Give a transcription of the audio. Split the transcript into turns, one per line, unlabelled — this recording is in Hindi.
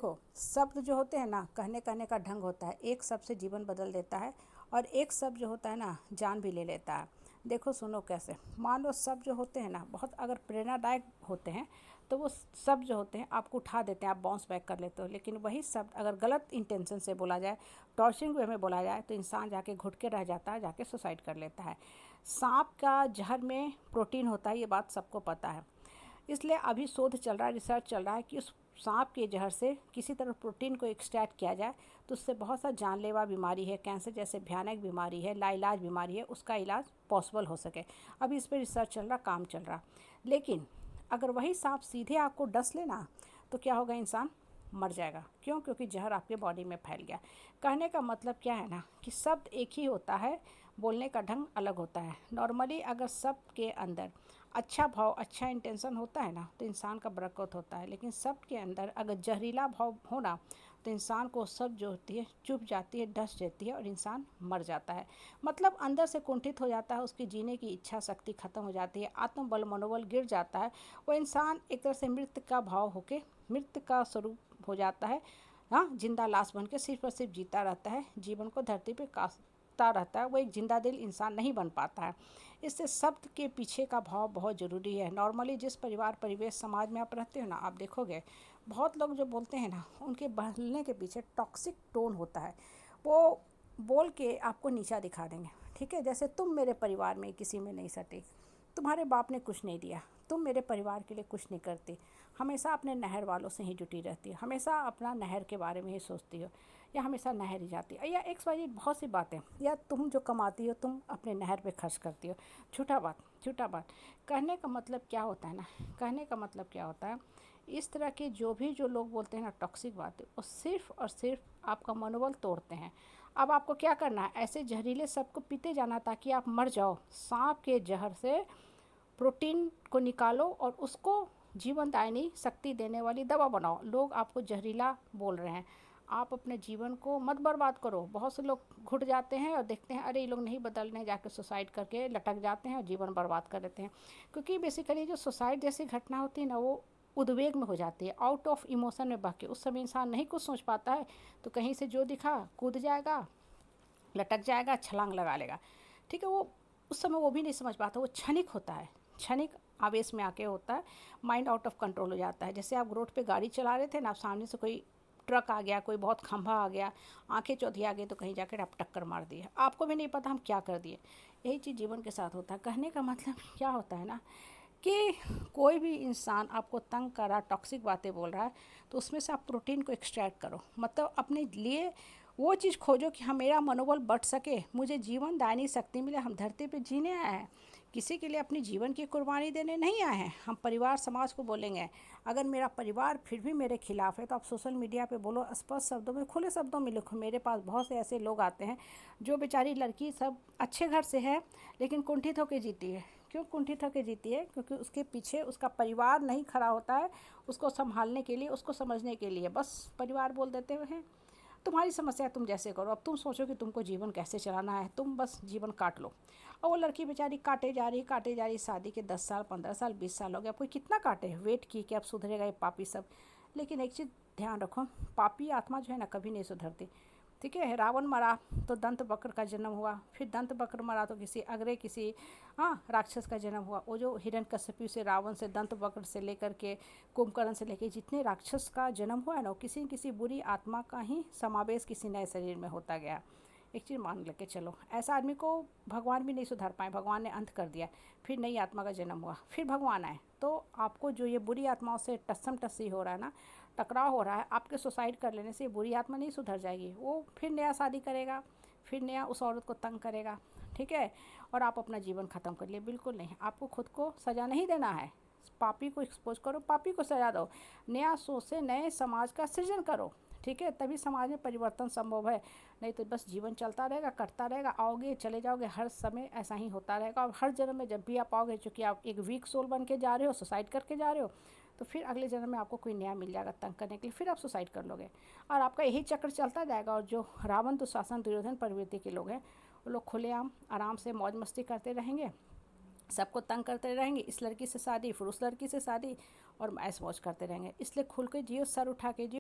देखो, शब्द जो होते हैं ना, कहने कहने का ढंग होता है। एक शब्द से जीवन बदल देता है और एक शब्द जो होता है ना, जान भी ले लेता है। देखो सुनो कैसे, मान लो शब्द जो होते हैं ना, बहुत अगर प्रेरणादायक होते हैं तो वो शब्द जो होते हैं आपको उठा देते हैं, आप बाउंस बैक कर लेते हो। लेकिन वही शब्द अगर गलत इंटेंशन से बोला जाए, टॉर्चरिंग वे में बोला जाए, तो इंसान जाके घुट के रह जाता है, जाके सुसाइड कर लेता है। सांप का जहर में प्रोटीन होता है, ये बात सबको पता है। इसलिए अभी शोध चल रहा है, रिसर्च चल रहा है कि उस सांप के जहर से किसी तरह प्रोटीन को एक्सट्रैक्ट किया जाए तो उससे बहुत सा जानलेवा बीमारी है, कैंसर जैसे भयानक बीमारी है, लाइलाज बीमारी है, उसका इलाज पॉसिबल हो सके। अभी इस पर रिसर्च चल रहा, काम चल रहा। लेकिन अगर वही सांप सीधे आपको डस लेना तो क्या होगा, इंसान मर जाएगा। क्यों? क्योंकि जहर आपके बॉडी में फैल गया। कहने का मतलब क्या है ना, कि शब्द एक ही होता है, बोलने का ढंग अलग होता है। नॉर्मली अगर शब्द के अंदर अच्छा भाव, अच्छा इंटेंशन होता है ना, तो इंसान का बरकत होता है। लेकिन शब्द के अंदर अगर जहरीला भाव हो ना, तो इंसान को शब्द जो होती है चुभ जाती है, डस जाती है और इंसान मर जाता है। मतलब अंदर से कुंठित हो जाता है, उसकी जीने की इच्छा शक्ति खत्म हो जाती है, आत्मबल मनोबल गिर जाता है। वो इंसान एक तरह से मृत्यु का भाव होके मृत्यु का स्वरूप हो जाता है। हाँ, जिंदा लाश बन के सिर्फ और सिर्फ जीता रहता है, जीवन को धरती पे काटता रहता है। वो एक जिंदा दिल इंसान नहीं बन पाता है। इससे शब्द के पीछे का भाव बहुत ज़रूरी है। नॉर्मली जिस परिवार परिवेश समाज में आप रहते हो ना, आप देखोगे बहुत लोग जो बोलते हैं ना, उनके बोलने के पीछे टॉक्सिक टोन होता है। वो बोल के आपको नीचा दिखा देंगे। ठीक है, जैसे तुम मेरे परिवार में किसी में नहीं सटे, तुम्हारे बाप ने कुछ नहीं दिया, तुम मेरे परिवार के लिए कुछ नहीं करती, हमेशा अपने नहर वालों से ही जुटी रहती हो, हमेशा अपना नहर के बारे में ही सोचती हो, या हमेशा नहर ही जाती है, या एक्स वाई बहुत सी बातें, या तुम जो कमाती हो तुम अपने नहर पे खर्च करती हो। झूठा बात, झूठा बात। कहने का मतलब क्या होता है ना, कहने का मतलब क्या होता है, इस तरह के जो लोग बोलते हैं ना टॉक्सिक बातें, वो सिर्फ और सिर्फ आपका मनोबल तोड़ते हैं। अब आपको क्या करना है, ऐसे जहरीले सबको पीते जाना ताकि आप मर जाओ। सांप के जहर से प्रोटीन को निकालो और उसको जीवनदायिनी शक्ति देने वाली दवा बनाओ। लोग आपको जहरीला बोल रहे हैं, आप अपने जीवन को मत बर्बाद करो। बहुत से लोग घुट जाते हैं और देखते हैं अरे ये लोग नहीं बदल रहे, जाकर सुसाइड करके लटक जाते हैं और जीवन बर्बाद कर देते हैं। क्योंकि बेसिकली जो सुसाइड जैसी घटना होती है ना, वो उद्वेग में हो जाती है, आउट ऑफ इमोशन में बह के। उस समय इंसान नहीं कुछ सोच पाता है, तो कहीं से जो दिखा कूद जाएगा, लटक जाएगा, छलांग लगा लेगा। ठीक है, वो उस समय वो भी नहीं समझ पाता, वो क्षणिक होता है, क्षणिक आवेश में आके होता है, माइंड आउट ऑफ कंट्रोल हो जाता है। जैसे आप रोड पे गाड़ी चला रहे थे ना, आप सामने से कोई ट्रक आ गया, कोई बहुत खंभा आ गया, आंखें चौधिया गई, तो कहीं जाकर आप टक्कर मार दिए, आपको भी नहीं पता हम क्या कर दिए। यही चीज़ जीवन के साथ होता है। कहने का मतलब क्या होता है ना, कि कोई भी इंसान आपको तंग कर रहा, टॉक्सिक बातें बोल रहा है, तो उसमें से आप प्रोटीन को एक्सट्रैक्ट करो। मतलब अपने लिए वो चीज़ खोजो कि हाँ मेरा मनोबल बढ़ सके, मुझे जीवन दायनी शक्ति मिले। हम धरती पे जीने आए हैं, किसी के लिए अपनी जीवन की कुर्बानी देने नहीं आए हैं। हम परिवार समाज को बोलेंगे। अगर मेरा परिवार फिर भी मेरे खिलाफ है तो आप सोशल मीडिया पे बोलो, स्पष्ट शब्दों में, खुले शब्दों में लिखो। मेरे पास बहुत से ऐसे लोग आते हैं जो बेचारी लड़की सब अच्छे घर से है लेकिन कुंठित होकर जीती है। क्यों कुंठित होकर जीती है? क्योंकि उसके पीछे उसका परिवार नहीं खड़ा होता है उसको संभालने के लिए, उसको समझने के लिए। बस परिवार बोल देते हुए हैं तुम्हारी समस्या तुम जैसे करो, अब तुम सोचो कि तुमको जीवन कैसे चलाना है, तुम बस जीवन काट लो। और वो लड़की बेचारी काटे जा रही, शादी के 10 साल 15 साल 20 साल हो गया, अब कोई कितना काटे, वेट की कि अब सुधरेगा ये पापी सब। लेकिन एक चीज़ ध्यान रखो, पापी आत्मा जो है ना कभी नहीं सुधरती। ठीक है, रावण मरा तो दंत वक्र का जन्म हुआ, फिर दंत वक्र मरा तो किसी अगले किसी राक्षस का जन्म हुआ। वो जो हिरण्यकश्यप से, रावण से, दंत वक्र से लेकर के कुंभकर्ण से लेकर जितने राक्षस का जन्म हुआ है ना, किसी न किसी बुरी आत्मा का ही समावेश किसी नए शरीर में होता गया। एक चीज़ मान लेके चलो, ऐसा आदमी को भगवान भी नहीं सुधार पाए, भगवान ने अंत कर दिया, फिर नई आत्मा का जन्म हुआ, फिर भगवान आए। तो आपको जो ये बुरी आत्माओं से टस्सम टस्सी हो रहा है ना, टकराव हो रहा है, आपके सुसाइड कर लेने से बुरी आत्मा नहीं सुधर जाएगी। वो फिर नया शादी करेगा, फिर नया उस औरत को तंग करेगा। ठीक है, और आप अपना जीवन ख़त्म कर लिए। बिल्कुल नहीं, आपको खुद को सज़ा नहीं देना है। पापी को एक्सपोज करो, पापी को सजा दो, नया सोच से नए समाज का सृजन करो। ठीक है, तभी समाज में परिवर्तन संभव है। नहीं तो बस जीवन चलता रहेगा, कटता रहेगा, आओगे चले जाओगे, हर समय ऐसा ही होता रहेगा। और हर जन्म में जब भी आप आओगे, चूँकि आप एक वीक सोल बन के जा रहे हो, सुसाइड करके जा रहे हो, तो फिर अगले जन्म में आपको कोई नया मिल जाएगा तंग करने के लिए, फिर आप सुसाइड कर लोगे और आपका यही चक्र चलता जाएगा। और जो रावण, दुशासन, दुर्योधन प्रवृत्ति के लोग हैं, वो लोग खुलेआम आराम से मौज मस्ती करते रहेंगे, सबको तंग करते रहेंगे, इस लड़की से शादी, फिर उस लड़की से शादी, और ऐश मौज करते रहेंगे। इसलिए खुल के जियो, सर उठा के जियो।